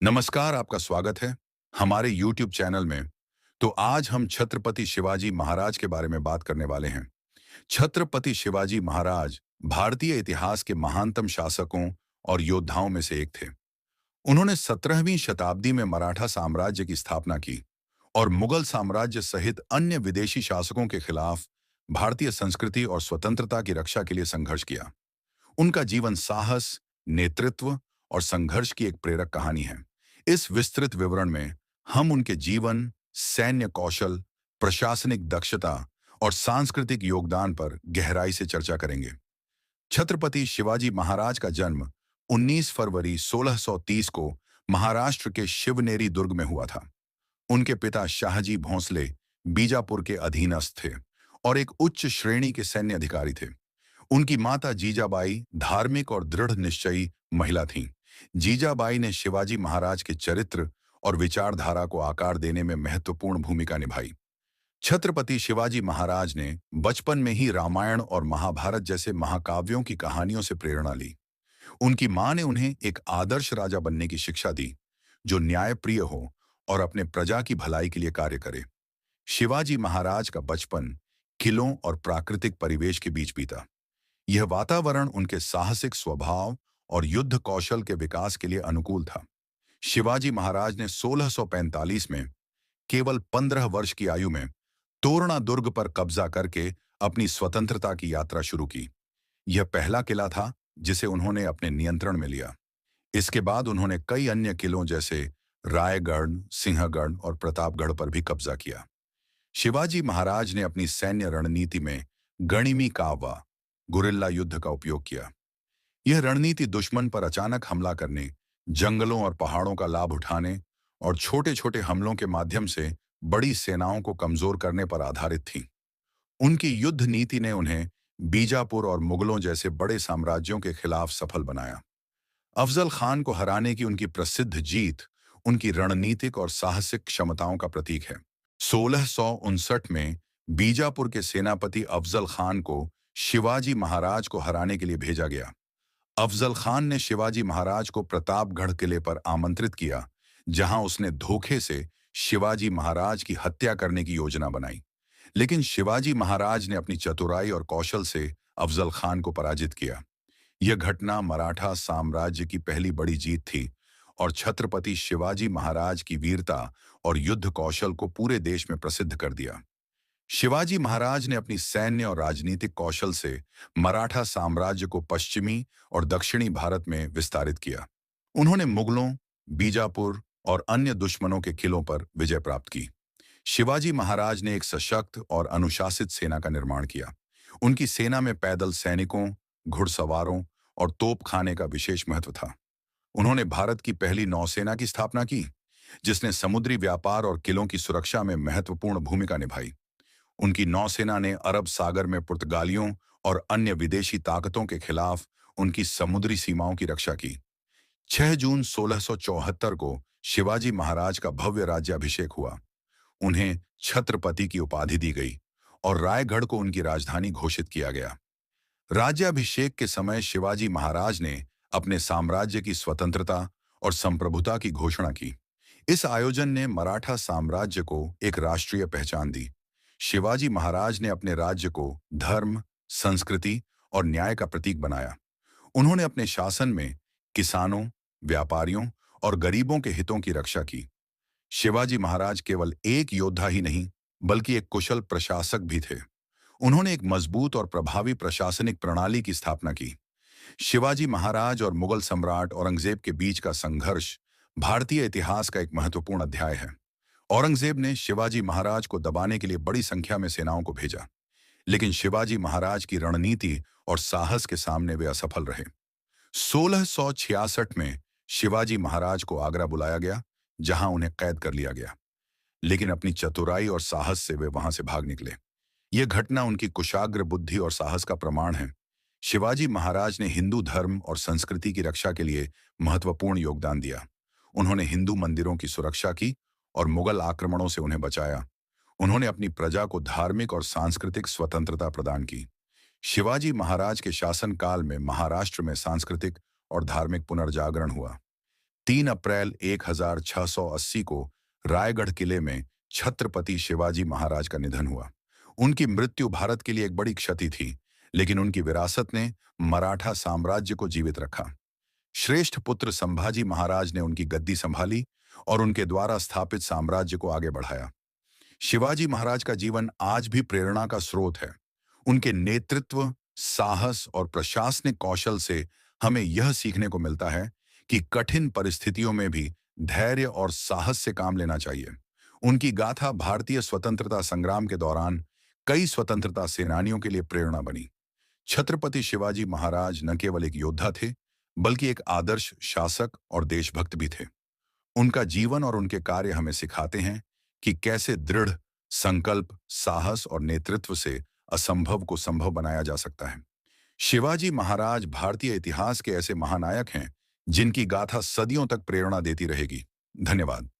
नमस्कार, आपका स्वागत है हमारे YouTube चैनल में। तो आज हम छत्रपति शिवाजी महाराज के बारे में बात करने वाले हैं। छत्रपति शिवाजी महाराज भारतीय इतिहास के महानतम शासकों और योद्धाओं में से एक थे। उन्होंने 17वीं शताब्दी में मराठा साम्राज्य की स्थापना की और मुगल साम्राज्य सहित अन्य विदेशी शासकों के खिलाफ भारतीय संस्कृति और स्वतंत्रता की रक्षा के लिए संघर्ष किया। उनका जीवन साहस, नेतृत्व और संघर्ष की एक प्रेरक कहानी है। इस विस्तृत विवरण में हम उनके जीवन, सैन्य कौशल, प्रशासनिक दक्षता और सांस्कृतिक योगदान पर गहराई से चर्चा करेंगे। छत्रपति शिवाजी महाराज का जन्म 19 फरवरी 1630 को महाराष्ट्र के शिवनेरी दुर्ग में हुआ था। उनके पिता शाहजी भोंसले बीजापुर के अधीनस्थ थे और एक उच्च श्रेणी के सैन्य अधिकारी थे। उनकी माता जीजाबाई धार्मिक और दृढ़ निश्चयी महिला थीं। जीजाबाई ने शिवाजी महाराज के चरित्र और विचारधारा को आकार देने में महत्वपूर्ण भूमिका निभाई। छत्रपति शिवाजी महाराज ने बचपन में ही रामायण और महाभारत जैसे महाकाव्यों की कहानियों से प्रेरणा ली। उनकी मां ने उन्हें एक आदर्श राजा बनने की शिक्षा दी, जो न्यायप्रिय हो और अपने प्रजा की भलाई के लिए कार्य करे। शिवाजी महाराज का बचपन किलों और प्राकृतिक परिवेश के बीच बीता। यह वातावरण उनके साहसिक स्वभाव और युद्ध कौशल के विकास के लिए अनुकूल था। शिवाजी महाराज ने 1645 में केवल 15 वर्ष की आयु में तोरणा दुर्ग पर कब्जा करके अपनी स्वतंत्रता की यात्रा शुरू की। यह पहला किला था जिसे उन्होंने अपने नियंत्रण में लिया। इसके बाद उन्होंने कई अन्य किलों जैसे रायगढ़, सिंहगढ़ और प्रतापगढ़ पर भी कब्जा किया। शिवाजी महाराज ने अपनी सैन्य रणनीति में गणिमी कावा, गुरिल्ला युद्ध का उपयोग किया। यह रणनीति दुश्मन पर अचानक हमला करने, जंगलों और पहाड़ों का लाभ उठाने और छोटे छोटे हमलों के माध्यम से बड़ी सेनाओं को कमजोर करने पर आधारित थी। उनकी युद्ध नीति ने उन्हें बीजापुर और मुगलों जैसे बड़े साम्राज्यों के खिलाफ सफल बनाया। अफजल खान को हराने की उनकी प्रसिद्ध जीत उनकी रणनीतिक और साहसिक क्षमताओं का प्रतीक है। 1659 में बीजापुर के सेनापति अफजल खान को शिवाजी महाराज को हराने के लिए भेजा गया। अफजल खान ने शिवाजी महाराज को प्रतापगढ़ किले पर आमंत्रित किया, जहां उसने धोखे से शिवाजी महाराज की हत्या करने की योजना बनाई। लेकिन शिवाजी महाराज ने अपनी चतुराई और कौशल से अफजल खान को पराजित किया। यह घटना मराठा साम्राज्य की पहली बड़ी जीत थी और छत्रपति शिवाजी महाराज की वीरता और युद्ध कौशल को पूरे देश में प्रसिद्ध कर दिया। शिवाजी महाराज ने अपनी सैन्य और राजनीतिक कौशल से मराठा साम्राज्य को पश्चिमी और दक्षिणी भारत में विस्तारित किया। उन्होंने मुगलों, बीजापुर और अन्य दुश्मनों के किलों पर विजय प्राप्त की। शिवाजी महाराज ने एक सशक्त और अनुशासित सेना का निर्माण किया। उनकी सेना में पैदल सैनिकों, घुड़सवारों और तोपखाने का विशेष महत्व था। उन्होंने भारत की पहली नौसेना की स्थापना की, जिसने समुद्री व्यापार और किलों की सुरक्षा में महत्वपूर्ण भूमिका निभाई। उनकी नौसेना ने अरब सागर में पुर्तगालियों और अन्य विदेशी ताकतों के खिलाफ उनकी समुद्री सीमाओं की रक्षा की। 6 जून 1674 को शिवाजी महाराज का भव्य राज्याभिषेक हुआ। उन्हें छत्रपति की उपाधि दी गई और रायगढ़ को उनकी राजधानी घोषित किया गया। राज्याभिषेक के समय शिवाजी महाराज ने अपने साम्राज्य की स्वतंत्रता और संप्रभुता की घोषणा की। इस आयोजन ने मराठा साम्राज्य को एक राष्ट्रीय पहचान दी। शिवाजी महाराज ने अपने राज्य को धर्म, संस्कृति और न्याय का प्रतीक बनाया। उन्होंने अपने शासन में किसानों, व्यापारियों और गरीबों के हितों की रक्षा की। शिवाजी महाराज केवल एक योद्धा ही नहीं, बल्कि एक कुशल प्रशासक भी थे। उन्होंने एक मजबूत और प्रभावी प्रशासनिक प्रणाली की स्थापना की। शिवाजी महाराज और मुगल सम्राट औरंगजेब के बीच का संघर्ष भारतीय इतिहास का एक महत्वपूर्ण अध्याय है। औरंगजेब ने शिवाजी महाराज को दबाने के लिए बड़ी संख्या में सेनाओं को भेजा, लेकिन शिवाजी महाराज की रणनीति और साहस के सामने वे असफल रहे। 1666 में शिवाजी महाराज को आगरा बुलाया गया, जहां उन्हें कैद कर लिया गया, लेकिन अपनी चतुराई और साहस से वे वहां से भाग निकले। यह घटना उनकी कुशाग्र बुद्धि और साहस का प्रमाण है। शिवाजी महाराज ने हिंदू धर्म और संस्कृति की रक्षा के लिए महत्वपूर्ण योगदान दिया। उन्होंने हिंदू मंदिरों की सुरक्षा की और मुगल आक्रमणों से उन्हें बचाया। उन्होंने अपनी प्रजा को धार्मिक और सांस्कृतिक स्वतंत्रता प्रदान की। शिवाजी महाराज के शासनकाल में महाराष्ट्र में सांस्कृतिक और धार्मिक पुनर्जागरण हुआ। 3 अप्रैल 1680 को रायगढ़ किले में छत्रपति शिवाजी महाराज का निधन हुआ। उनकी मृत्यु भारत के लिए एक बड़ी क्षति थी, लेकिन उनकी विरासत ने मराठा साम्राज्य को जीवित रखा। श्रेष्ठ पुत्र संभाजी महाराज ने उनकी गद्दी संभाली और उनके द्वारा स्थापित साम्राज्य को आगे बढ़ाया। शिवाजी महाराज का जीवन आज भी प्रेरणा का स्रोत है। उनके नेतृत्व, साहस और प्रशासनिक कौशल से हमें यह सीखने को मिलता है कि कठिन परिस्थितियों में भी धैर्य और साहस से काम लेना चाहिए। उनकी गाथा भारतीय स्वतंत्रता संग्राम के दौरान कई स्वतंत्रता सेनानियों के लिए प्रेरणा बनी। छत्रपति शिवाजी महाराज न केवल एक योद्धा थे, बल्कि एक आदर्श शासक और देशभक्त भी थे। उनका जीवन और उनके कार्य हमें सिखाते हैं कि कैसे दृढ़ संकल्प, साहस और नेतृत्व से असंभव को संभव बनाया जा सकता है। शिवाजी महाराज भारतीय इतिहास के ऐसे महानायक हैं जिनकी गाथा सदियों तक प्रेरणा देती रहेगी। धन्यवाद।